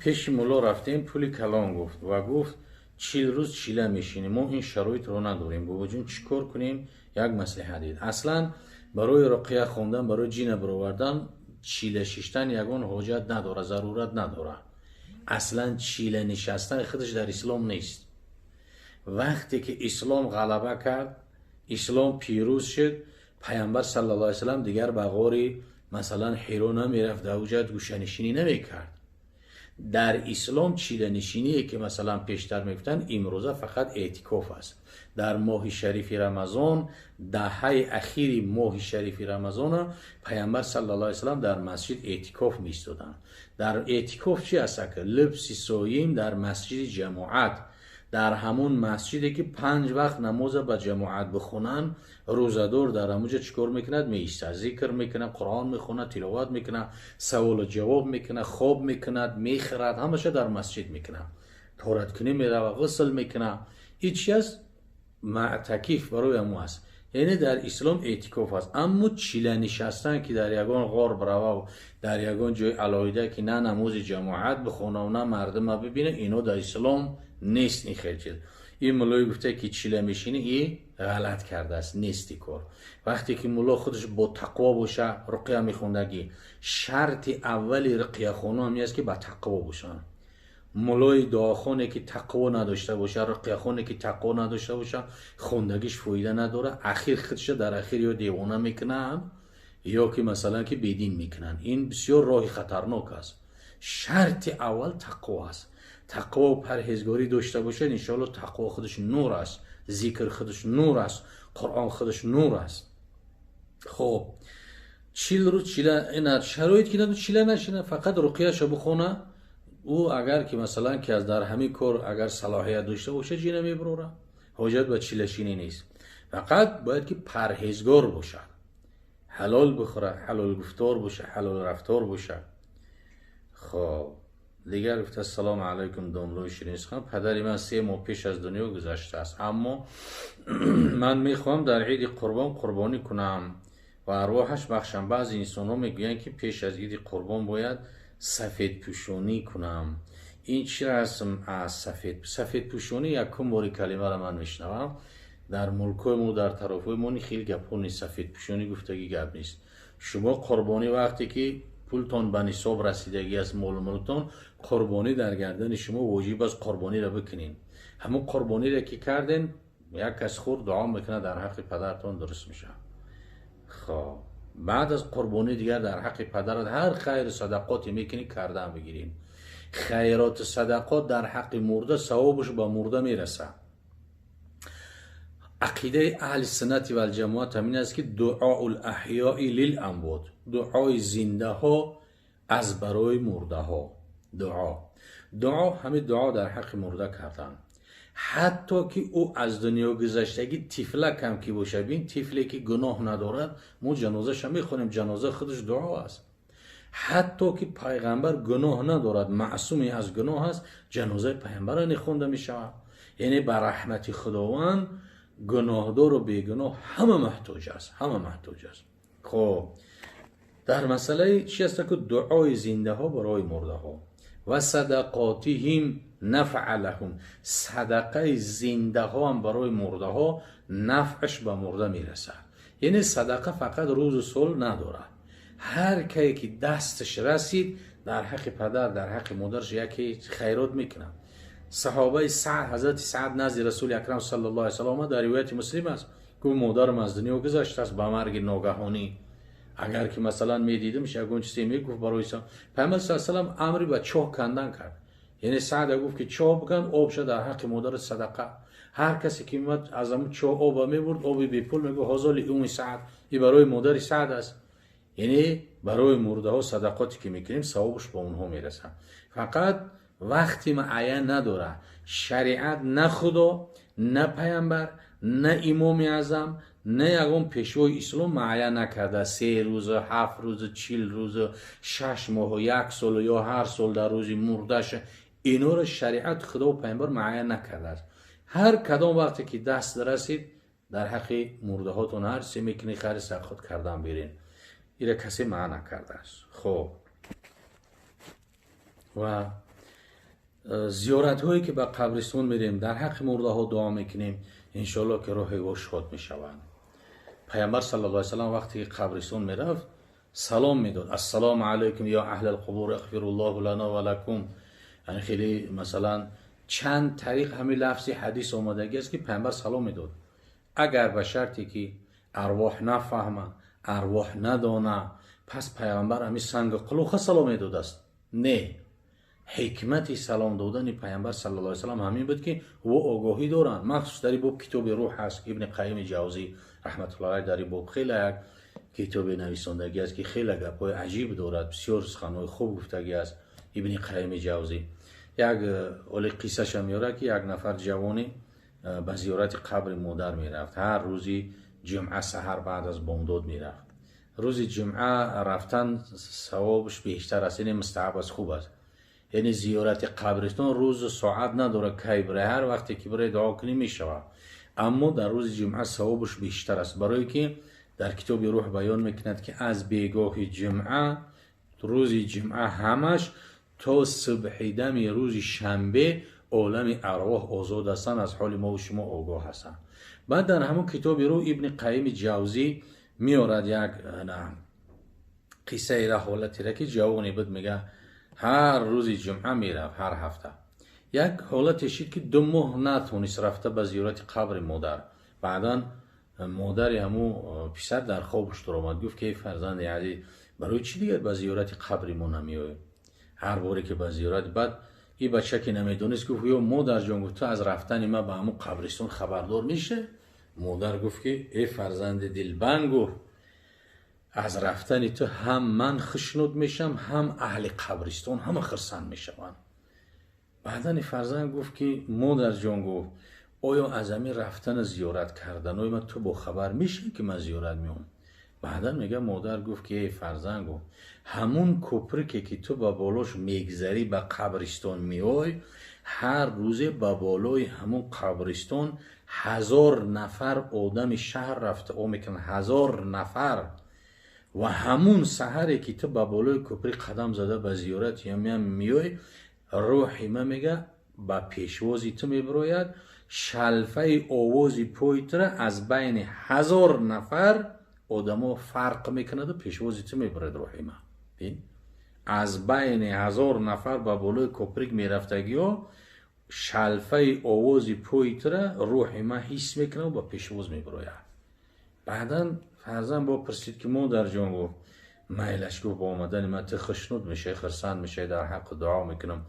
پیش مولا رفتیم، پولی کلان گفت و گفت 40 روز چیله میشینیم، ما این شرایط رو نداریم، بابا جون چیکار کنیم؟ یک مصلحت دید. اصلا برای رقیه خوندن، برای جین برآوردن چیله شیشتن یگان حاجت نداره، ضرورت نداره. اصلا چیله نشستن خودش در اسلام نیست. وقتی که اسلام غلبه کرد، اسلام پیروز شد، پیامبر صلی الله علیه و سلم دیگر به غار مثلا حرا نمیرفت، در اوجت گوشه‌نشینی نمیکرد. در اسلام چیله نشینی که مثلا پیشتر میگفتن امروزه فقط اعتکاف است. در ماه شریف رمضان، دهه اخیر ماه شریف رمضان، پیامبر صلی الله علیه و سلم در مسجد اعتکاف میستودن. در اعتکاف چی است که لبس سایم در مسجد جماعت، در همون مسجدی که 5 وقت نماز با جماعت بخونن، روزدار در همونجا چیکار میکند؟ میایسته، ذکر میکنه، قرآن میخونه، تلاوت میکنه، سوال و جواب میکنه، خواب میکند، میخرد، همشه در مسجد میکنه. طهارت کنی میره و غسل میکنه. هیچ چیز معتکف برای امو است. یعنی در اسلام اعتکاف است. اما چیله نشستن که در یگان غار بروه و در یگان جای علایده که نه نماز جماعت بخونه و نه مردم ببینه، اینو در اسلام نیست. این خیلی چیز. این مولای گفته که چیله میشینه، این غلط کرده است، نیستی کار. وقتی که مولا خودش با تقوا باشه، رقیه میخوندگی، شرط اولی رقیه خونه همی است که با تقوا باشن. مولای دعاخونه که تقوا نداشته باشه، رقیه خونه که تقوا نداشته باشه، خوندگیش فایده نداره. اخیر خودش در اخیر یا دیوانه میکنن یا که مثلا که بیدین میکنن. این بسیار راه خطرناک است. شرط اول تقوا است. تقوا و پرهیزگاری داشته باشه، انشاءالله تقوا خودش نور است، ذکر خودش نور است، قرآن خودش نور است. خب 40 روز چیله، این شرایط که نداره چیله نشینه، فقط رقیه شو بخونه. او اگر که مثلا که از در همین کار اگر صلاحیت داشته باشه جینه میبروره، حاجت به چیله شینی نیست. فقط باید که پرهیزگار باشه، حلال بخوره، حلال گفتار باشه، حلال رفتار باشه. خب دیگر گفته السلام علیکم داملوی شیرینیز خان، پدری من 3 ماه پیش از دنیا گذشته است، اما من میخوام در عید قربان قربانی کنم و ارواحش بخشم. بعضی انسان ها میگوین که پیش از عید قربان باید سفید پوشونی کنم. این چی رسم از سفید پوشونی؟ یکم باری کلمه را من میشنوم. در ملکای ما، در طرفای ما خیلی گپ نیست. سفید پوشونی گفتگی گپ نیست. شما قربانی وقتی که پولتون به نصاب رسیدگی از مال ملتون، قربانی در گردن شما واجب است قربانی را بکنین. همون قربانی را که کردین، یک کس خورد دعا میکنه در حق پدرتون درست میشه. خب بعد از قربانی دیگر در حق پدرت هر خیر صدقاتی میکنی کردن بگیرین. خیرات صدقات در حق مرده ثوابش به مرده میرسه. عقیده اهل سنت و الجماعت همین است که دعاء الاحیاء للاموات، دعای زنده ها از برای مرده ها. دعا همه دعا در حق مرده کردن. حتی که او از دنیا گذشتگی طفلک هم که باشه، بین طفلی که گناه ندارد ما جنازه شم میخونیم، جنازه خودش دعا است. حتی که پیغمبر گناه ندارد، معصومی از گناه است، جنازه پیغمبر نخونده میشود. یعنی بر رحمت خداوند گناهدار و بیگناه همه محتاج است، همه محتاج است. خب در مسئله چی است که دعای زنده ها برای مرده ها و صدقاتهم نفع لهم، صدقه زنده ها هم برای مرده ها نفعش به مرده میرسه. یعنی صدقه فقط روز و سال نداره، هر کی که دستش رسید در حق پدر در حق مادرش یکی خیرات میکنه. صحابه سعد، حضرت سعد نزد رسول اکرم صلی الله علیه و آله در روایت مسلم است که مادرم از دنیا گذشته است به مرگ ناگهانی. اگر که مثلا میدیدمش یگون چیزی میگفت برای پیامبر صلی الله علیه و آله امری به چاه کندن کرد. یعنی سعد گفت که چاه بکن، آبش در حق مادر صدقه. هر کسی که میاد از اون چاه آب میبرد، آب بی پول، میگه هازال اون سعد، این برای مادر سعد است. یعنی برای مرده ها صدقاتی که میکنیم ثوابش به اونها میرسه. فقط وقتی معین نداره. شریعت نه خدا، نه پیامبر، نه امام اعظم، نه یگان پیشوای اسلام معین نکرده 3 روز، 7 روز، 40 روز، 6 ماه و 1 سال یا هر سال در روز مردش. اینا رو شریعت خدا و پیامبر معین نکرده. هر کدام وقتی که دست رسید در حق مرده هاتون هر چی میکنی خیر صدقات کردن برین. ایره کسی معین نکرده است. خب و زیارت هایی که به قبرستان میریم در حق مرده ها دعا میکنیم انشالله که روح او شاد میشوند. پیامبر صلی الله علیه و سلم وقتی که قبرستان میرفت سلام میداد: السلام علیکم یا اهل القبور اغفر الله لنا و لکم. یعنی خیلی مثلا چند طریق همین لفظی حدیث آمدگی است که پیامبر سلام میداد، اگر به شرطی که ارواح نفهمه، ارواح ندانه، پس پیامبر همین سنگ قلوخ سلام میداد است. نه، حکمت سلام دادن پیامبر صلی الله علیه و سلم همین بود که او آگاهی دارن. مخصوص در باب کتاب روح هست، ابن قیم جوزی رحمت الله علیه در باب خیلی یک کتاب نویسندگی است که خیلی گپای عجیب دارد، بسیار سخنهای خوب گفتگی است ابن قیم جوزی. یک اولی قصه شم میاره که یک نفر جوانی به زیارت قبر مادر میرفت. هر روزی جمعه سحر بعد از بامداد میرفت. روز جمعه رفتن ثوابش بیشتر است، یعنی مستحب است، خوب است. یعنی زیارت قبرستان روز ساعت نداره کی بره، هر وقتی که بره دعا کنی میشود، اما در روز جمعه ثوابش بیشتر است، برای که در کتاب روح بیان میکند که از بیگاه جمعه روز جمعه همش تا صبح دم روز شنبه عالم ارواح آزاد هستند، از حال ما و شما آگاه هستند. بعد در همون کتاب روح ابن قیم جوزی میارد یک قصه را، حالتی را که جوانی بود میگه هر روز جمعه میرفت، هر هفته. یک حالت شد که 2 ماه نتونست رفته به زیارت قبر مادر. بعدا مادر همو پسر در خوابش در آمد، گفت که فرزند عزیز برای چی دیگر به زیارت قبر ما نمیای؟ هر باری که به زیارت، بعد این بچه که نمیدونست گفت یا مادر جان، گفت تو از رفتن ما به همو قبرستان خبردار میشه؟ مادر گفت که ای فرزند دلبند، گفت از رفتن تو هم من خشنود میشم، هم اهل قبرستان هم خرسند میشوند. بعدن فرزند گفت که مادر جان، گفت آیا از همین رفتن زیارت کردن من تو با خبر میشه که من زیارت میام؟ بعدن میگه مادر گفت که ای فرزند، گفت همون کپری که تو با بالاش میگذری به قبرستان میای، هر روزه با بالای همون قبرستان 1000 نفر آدم شهر رفته او میکنن، 1000 نفر. و همون سحری که تو با بالای کپری قدم زده به زیارت یا میای، روحی ما میگه با پیشوازی تو میبروید، شلفه آوازی پایت را از بین 1000 نفر آدمو فرق میکند و پیشوازی تو میبرد. روحی ما از بین 1000 نفر با بالای کپریک میرفتگی ها، شلفه آوازی پایت را روحی ما حس میکنه و با پیشواز میبروید. بعدا فرزند با پرسید که مادر جان، گفت میلش، گفت با آمدن من تو خشنود میشه، خرسند میشه، در حق دعا میکنم.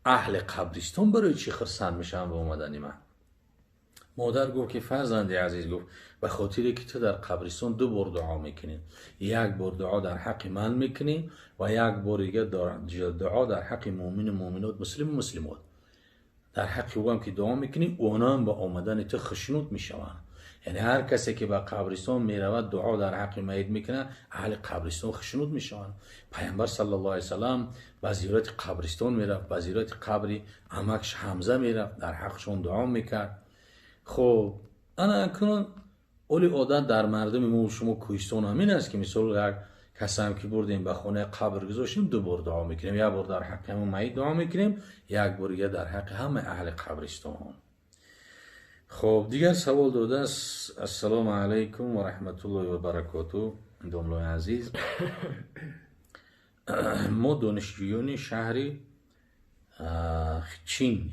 اهل قبرستان برای چی خرسند میشن با آمدن من؟ مادر گفت که فرزند عزیز، گفت به خاطر که تو در قبرستان 2 بار دعا میکنی، یک بار دعا در حق من میکنی و یک بار دیگه دعا در حق مؤمن و مؤمنات، مسلم و مسلمات. در حق او هم که دعا میکنی، اونا هم با آمدن تو خشنود میشوند. یعنی هر کسی که به قبرستان میرود دعا در حق میت میکنه، اهل قبرستان خشنود میشوند. پیامبر صلی الله علیه و سلم به زیارت قبرستان میرفت، به زیارت قبر عمکش حمزه میرفت، در حقشون دعا میکرد. خب انا اکنون اولی عادت در مردم ما و شما کوهستان همین است که مثلا یک کسی هم که بردیم به خانه قبر گذاشتیم 2 بار دعا میکنیم، یک بار در حق همون میت دعا میکنیم، یک بار دیگه در حق همه اهل قبرستان. خب دیگر سوال داده است: السلام علیکم و رحمت الله و برکاته. دوملای عزیز، ما دانشجویان شهری چین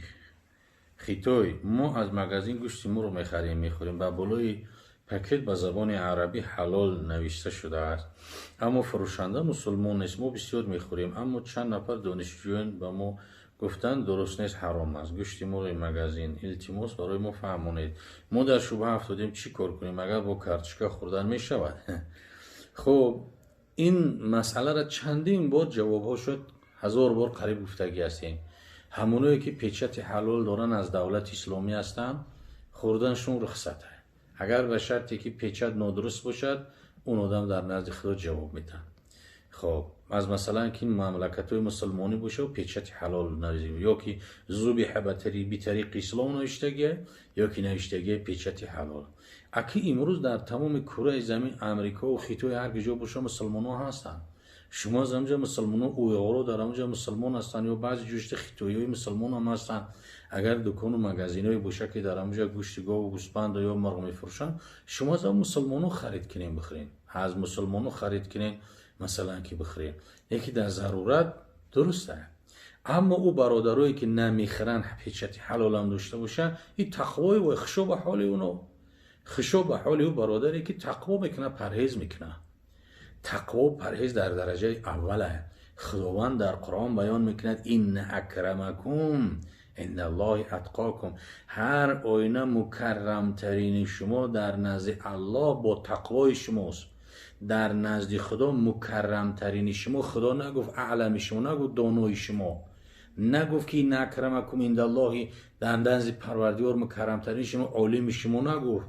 خیتای، ما از مغازین گوشت مرغ رو میخوریم. با بالای پکت به زبان عربی حلال نوشته شده است، اما فروشنده مسلمان نیست. ما بسیار میخوریم، اما چند نفر دانشجویان به ما گفتن درست نیست، حرام است گوشت مرغ مغازین. التماس برای ما فهمونید. ما در شبهه افتادیم چی کار کنیم؟ اگر با کارتشکا خوردن میشود؟ خب این مسئله را چندین بار جوابها شد، 1000 بار قریب گفتگی هستیم. همونایی که پیچت حلال دارن از دولت اسلامی هستن، خوردنشون رخصته، اگر به شرطی که پیچت نادرست باشد اون آدم در نزد خدا جواب میدن. خب از مثلا که این مملکت های مسلمانی باشه و پیچت حلال نویزیم، یا که ذبیح بی طریق اسلام نوشتگیه، یا که نوشتگیه پیچت حلال. اکی امروز در تمام کره زمین، امریکا و خیتوی هر کجا باشه مسلمان ها هستن. شما از اونجا مسلمان ها اویغارو در اونجا مسلمان هستن یا بعضی جوشت خیتویی های مسلمان هم هستن. اگر دکان و مگزین های باشه که در اونجا گوشت گاو و گوسپند یا مرغ میفروشن، شما از مسلمان ها خرید کنین بخرین، از مسلمان ها خرید کنین مثلا که بخرین. یکی در ضرورت درسته، اما او برادرایی که نمیخرن پیچتی حلال هم داشته باشن، این تقوای و خشوع به حال اونو، خشوع به حال او برادری که تقوا میکنه، پرهیز میکنه. تقوا و پرهیز در درجه اوله. خداوند در قرآن بیان میکند این اکرمکم عند الله اتقاکم، هر آینه مکرم ترین شما در نزد الله با تقوای شماست. در نزد خدا مکرم ترین شما، خدا نگفت اعلم شما، نگفت دانای شما، نگفت که این اکرمکم عند الله در نزد پروردگار مکرم ترین شما عالم شما، نگفت.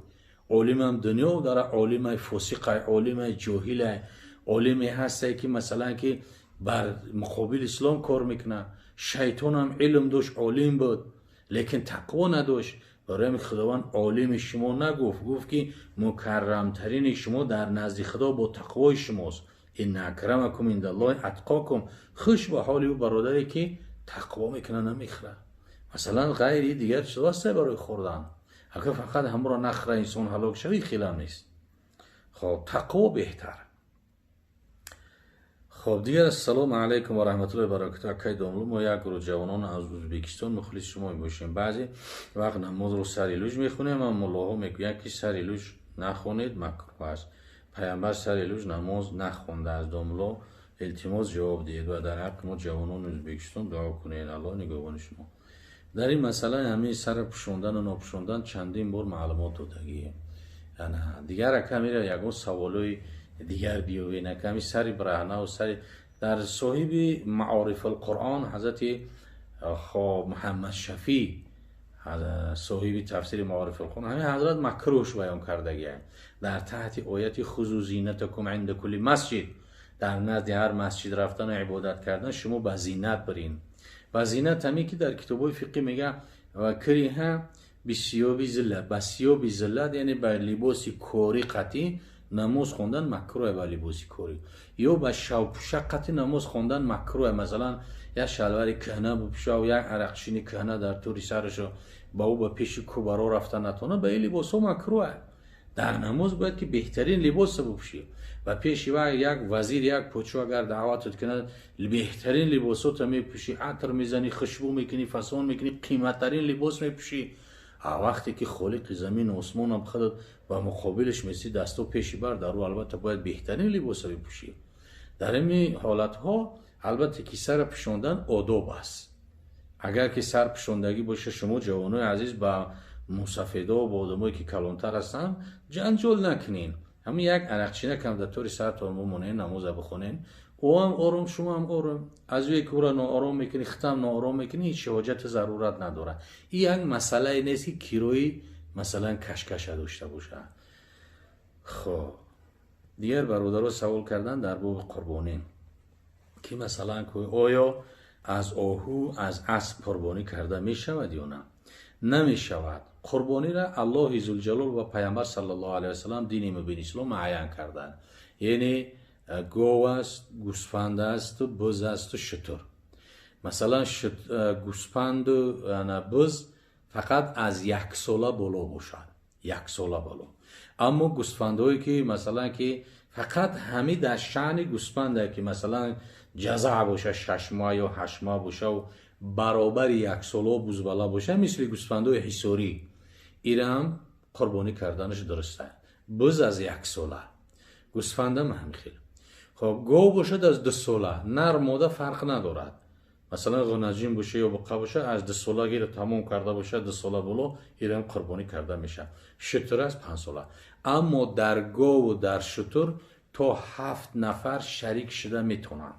عالم هم دنیا داره، عالم فاسق، عالم جاهل، عالمی هسته که مثلا که بر مقابل اسلام کار میکنه. شیطان هم علم داشت، عالم بود، لیکن تقوا نداشت. برای خداوند عالم شما نگفت، گفت که مکرم ترین شما در نزد خدا با تقوای شماست. این اکرمکم عند الله اتقاکم. خوش به حال او برادری که تقوا میکنه نمیخره. مثلا غیری دیگر چیزی برای خوردن، اگر فقط هم را نخره انسان هلاک شوی خیلی نیست. خب تقوا بهتر. خب دیگر السلام علیکم و رحمت الله و برکاته. کی دوملو ما یک گروه جوانان از ازبکستان مخلص شما میباشیم. بعضی وقت نماز رو سری لوج میخونیم، اما ملاها میگوین که سری لوج نخونید مکروه است. پیامبر سری لوج نماز نخونده. از دوملو التماس جواب دهید و در حق ما جوانان ازبکستان دعا کنید. الله نگهبان شما. در این مسئله همین سر پوشوندن و نپوشوندن چندین بار معلومات دادگیه. یعنی دیگر کمی را یکون سوالوی دیگر بیوی نکمی سری برهنه و سری در صاحب معارف القرآن حضرت محمد شفیع، صاحب تفسیر معارف القرآن، همین حضرت مکروهش بیان کردگیه در تحت آیت خذوا زینتکم عند کل مسجد. در نزد هر مسجد رفتن و عبادت کردن شما با زینت برین. و زینت همی که در کتابای فقهی میگه و کریه بسیابی زلت، بسیابی زلت یعنی با لباسی کاری قطعی نماز خوندن مکروه. با لباسی کاری یا با شقتی نماز خوندن مکروه. مثلا یک شلوار کهنه بپوشه و یک عرقچینی کهنه در طور سرشو با او با پیش کبرا رفتن نتونه، به این لباس ها مکروه. در نماز باید که بهترین لباس بپوشی و پیش یک وزیر یک پوچو اگر دعوتت کنه بهترین لباسات میپوشی، عطر میزنی، خوشبو میکنی، فسان میکنی، قیمتترین لباس میپوشی. وقتی که خالق زمین و آسمان هم خودت و مقابلش میسی دستو پیشی بر در رو، البته باید بهترین لباس بپوشی. در این حالت ها البته که سر پوشاندن آداب است. اگر که سر پوشاندگی باشه، شما جوانای عزیز با مسافدا و با آدمایی که کلانتر هستن جنجال نکنین. همین یک عرقچینه کم در طور سر تا مونه نماز بخونین، او هم آرام، شما هم آرام. از یک کورا ناآرام میکنی، ختم ناآرام میکنی، هیچ حاجت ضرورت نداره. این یک مسئله نیست که کیروی مثلا کشکش داشته باشه. خب دیگر برادرها سوال کردن در باب قربانی که مثلا آیا از آهو از اسب قربانی کرده می شود یا نه؟ نمی شود. قربانی را الله ذوالجلال و پیامبر صلی الله علیه و سلم دین مبین اسلام معین کردن. یعنی گاو است، گوسفند است، بز است و شتر. مثلا گوسفند و بز فقط از 1 ساله بالا باشد، 1 ساله بالا. اما گوسفندهایی که مثلا که فقط همین در شأن گوسفنده که مثلا جزع باشه 6 ماه یا 8 ماه باشه و برابر 1 ساله بزبله باشه، مثل گوسفندهای حصاری، این هم قربانی کردنش درسته. بز از 1 ساله، گوسفند هم همین. خب گاو باشد از 2 ساله، نر ماده فرق ندارد. مثلا غنجین باشه یا بقه باشه، از 2 ساله گیر تمام کرده باشه 2 ساله بالا، این هم قربانی کرده میشه. شتر از 5 ساله. اما در گاو و در شتر تا 7 نفر شریک شده میتونن.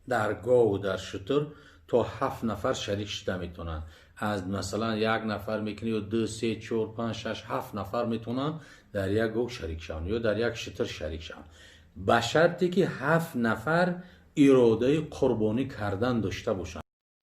در گاو و در شتر تا 7 نفر شریک شده میتونن. از مثلا 1 نفر میکنی و 2 3 4 5 6 7 نفر میتونن در یک گاو شریک شون یا در یک شتر شریک شون، به شرطی که 7 نفر اراده قربانی کردن داشته باشن.